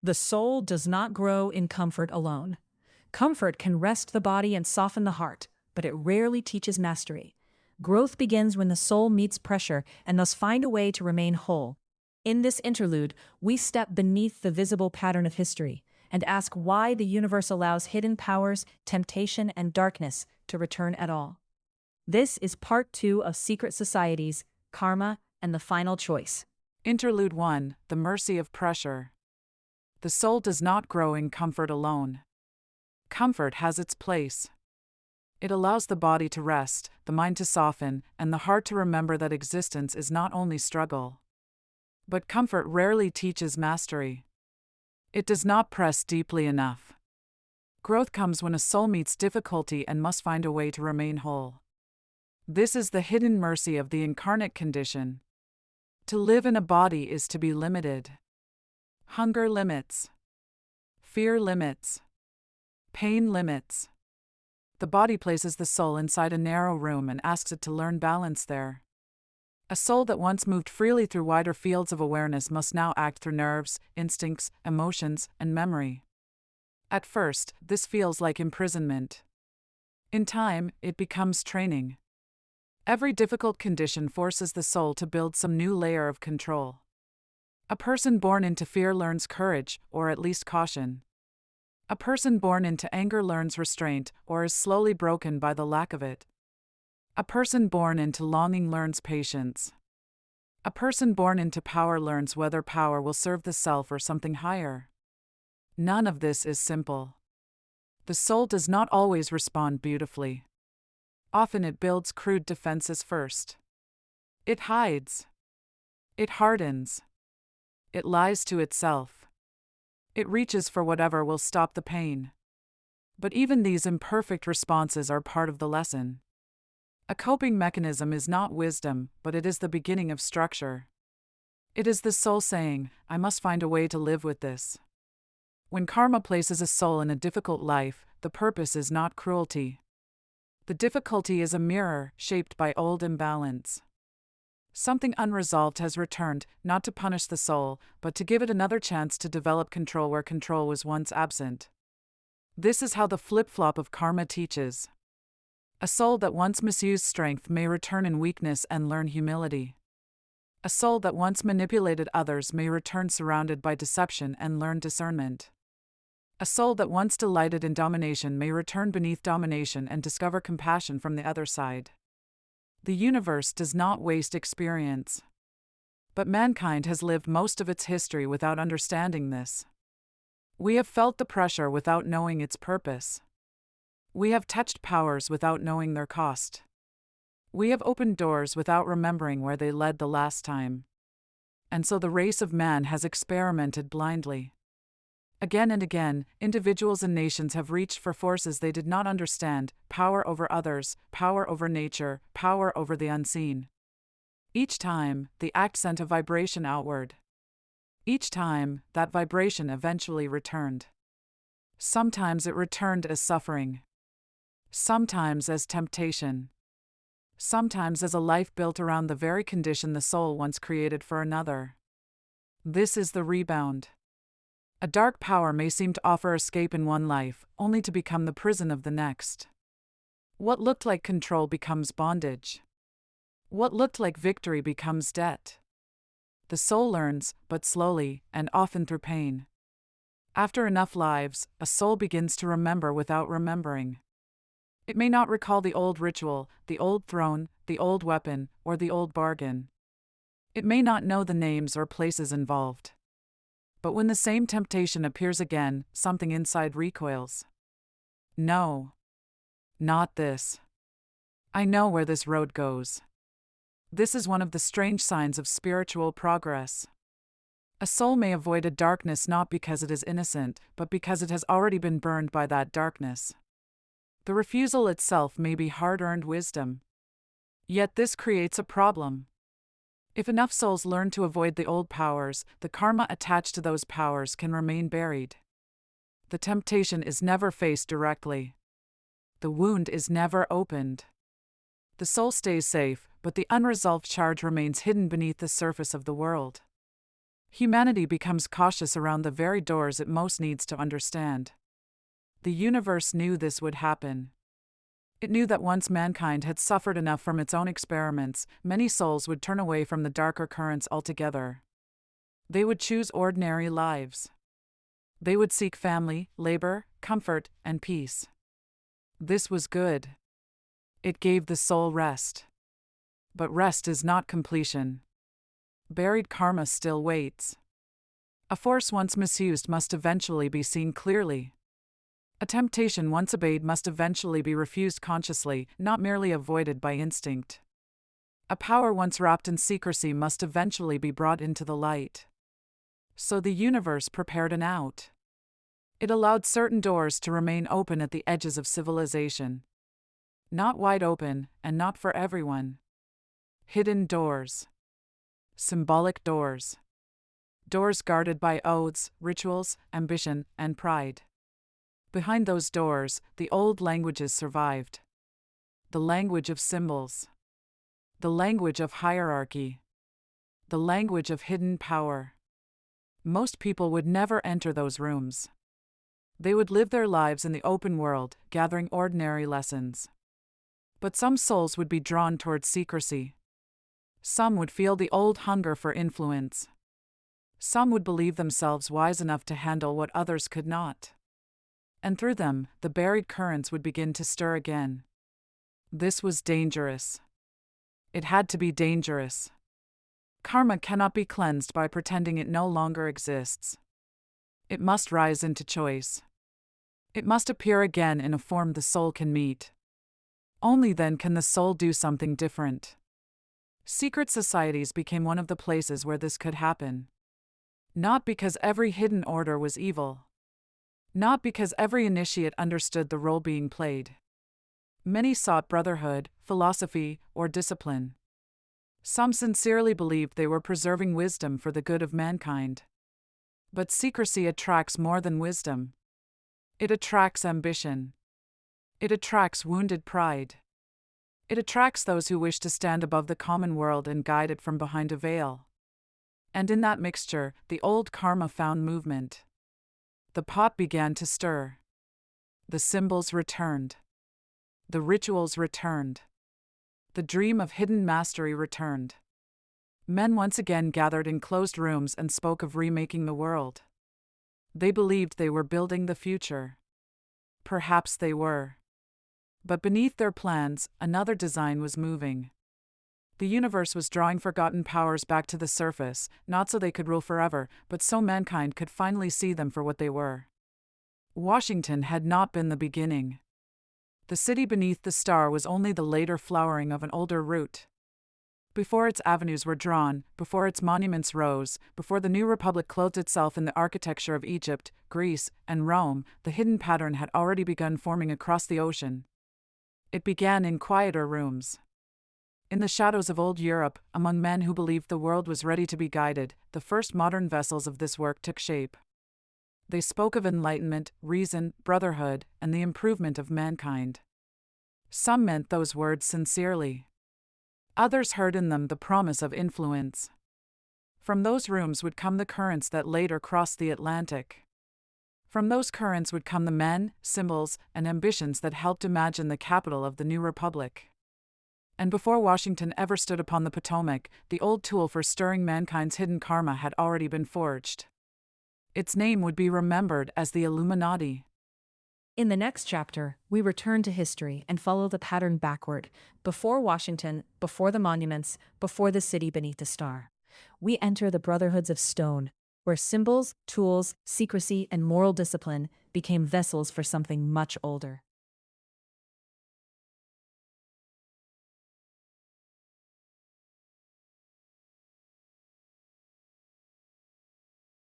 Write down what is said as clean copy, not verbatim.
The soul does not grow in comfort alone. Comfort can rest the body and soften the heart, but it rarely teaches mastery. Growth begins when the soul meets pressure and thus find a way to remain whole. In this interlude, we step beneath the visible pattern of history and ask why the universe allows hidden powers, temptation, and darkness to return at all. This is part 2 of Secret Societies, Karma, and the Final Choice. Interlude 1: The Mercy of Pressure. The soul does not grow in comfort alone. Comfort has its place. It allows the body to rest, the mind to soften, and the heart to remember that existence is not only struggle. But comfort rarely teaches mastery. It does not press deeply enough. Growth comes when a soul meets difficulty and must find a way to remain whole. This is the hidden mercy of the incarnate condition. To live in a body is to be limited. Hunger limits. Fear limits. Pain limits. The body places the soul inside a narrow room and asks it to learn balance there. A soul that once moved freely through wider fields of awareness must now act through nerves, instincts, emotions, and memory. At first, this feels like imprisonment. In time, it becomes training. Every difficult condition forces the soul to build some new layer of control. A person born into fear learns courage, or at least caution. A person born into anger learns restraint, or is slowly broken by the lack of it. A person born into longing learns patience. A person born into power learns whether power will serve the self or something higher. None of this is simple. The soul does not always respond beautifully. Often it builds crude defenses first. It hides. It hardens. It lies to itself. It reaches for whatever will stop the pain. But even these imperfect responses are part of the lesson. A coping mechanism is not wisdom, but it is the beginning of structure. It is the soul saying, I must find a way to live with this. When karma places a soul in a difficult life, the purpose is not cruelty. The difficulty is a mirror, shaped by old imbalance. Something unresolved has returned, not to punish the soul, but to give it another chance to develop control where control was once absent. This is how the flip-flop of karma teaches. A soul that once misused strength may return in weakness and learn humility. A soul that once manipulated others may return surrounded by deception and learn discernment. A soul that once delighted in domination may return beneath domination and discover compassion from the other side. The universe does not waste experience. But mankind has lived most of its history without understanding this. We have felt the pressure without knowing its purpose. We have touched powers without knowing their cost. We have opened doors without remembering where they led the last time. And so the race of man has experimented blindly. Again and again, individuals and nations have reached for forces they did not understand: power over others, power over nature, power over the unseen. Each time, the act sent a vibration outward. Each time, that vibration eventually returned. Sometimes it returned as suffering. Sometimes as temptation. Sometimes as a life built around the very condition the soul once created for another. This is the rebound. A dark power may seem to offer escape in one life, only to become the prison of the next. What looked like control becomes bondage. What looked like victory becomes debt. The soul learns, but slowly, and often through pain. After enough lives, a soul begins to remember without remembering. It may not recall the old ritual, the old throne, the old weapon, or the old bargain. It may not know the names or places involved. But when the same temptation appears again, something inside recoils. No. Not this. I know where this road goes. This is one of the strange signs of spiritual progress. A soul may avoid a darkness not because it is innocent, but because it has already been burned by that darkness. The refusal itself may be hard-earned wisdom. Yet this creates a problem. If enough souls learn to avoid the old powers, the karma attached to those powers can remain buried. The temptation is never faced directly. The wound is never opened. The soul stays safe, but the unresolved charge remains hidden beneath the surface of the world. Humanity becomes cautious around the very doors it most needs to understand. The universe knew this would happen. It knew that once mankind had suffered enough from its own experiments, many souls would turn away from the darker currents altogether. They would choose ordinary lives. They would seek family, labor, comfort, and peace. This was good. It gave the soul rest. But rest is not completion. Buried karma still waits. A force once misused must eventually be seen clearly. A temptation once obeyed must eventually be refused consciously, not merely avoided by instinct. A power once wrapped in secrecy must eventually be brought into the light. So the universe prepared an out. It allowed certain doors to remain open at the edges of civilization. Not wide open, and not for everyone. Hidden doors. Symbolic doors. Doors guarded by oaths, rituals, ambition, and pride. Behind those doors, the old languages survived. The language of symbols. The language of hierarchy. The language of hidden power. Most people would never enter those rooms. They would live their lives in the open world, gathering ordinary lessons. But some souls would be drawn towards secrecy. Some would feel the old hunger for influence. Some would believe themselves wise enough to handle what others could not. And through them, the buried currents would begin to stir again. This was dangerous. It had to be dangerous. Karma cannot be cleansed by pretending it no longer exists. It must rise into choice. It must appear again in a form the soul can meet. Only then can the soul do something different. Secret societies became one of the places where this could happen. Not because every hidden order was evil. Not because every initiate understood the role being played. Many sought brotherhood, philosophy, or discipline. Some sincerely believed they were preserving wisdom for the good of mankind. But secrecy attracts more than wisdom. It attracts ambition. It attracts wounded pride. It attracts those who wish to stand above the common world and guide it from behind a veil. And in that mixture, the old karma found movement. The pot began to stir. The symbols returned. The rituals returned. The dream of hidden mastery returned. Men once again gathered in closed rooms and spoke of remaking the world. They believed they were building the future. Perhaps they were. But beneath their plans, another design was moving. The universe was drawing forgotten powers back to the surface, not so they could rule forever, but so mankind could finally see them for what they were. Washington had not been the beginning. The city beneath the star was only the later flowering of an older root. Before its avenues were drawn, before its monuments rose, before the new republic clothed itself in the architecture of Egypt, Greece, and Rome, the hidden pattern had already begun forming across the ocean. It began in quieter rooms. In the shadows of old Europe, among men who believed the world was ready to be guided, the first modern vessels of this work took shape. They spoke of enlightenment, reason, brotherhood, and the improvement of mankind. Some meant those words sincerely. Others heard in them the promise of influence. From those rooms would come the currents that later crossed the Atlantic. From those currents would come the men, symbols, and ambitions that helped imagine the capital of the new republic. And before Washington ever stood upon the Potomac, the old tool for stirring mankind's hidden karma had already been forged. Its name would be remembered as the Illuminati. In the next chapter, we return to history and follow the pattern backward, before Washington, before the monuments, before the city beneath the star. We enter the brotherhoods of stone, where symbols, tools, secrecy, and moral discipline became vessels for something much older.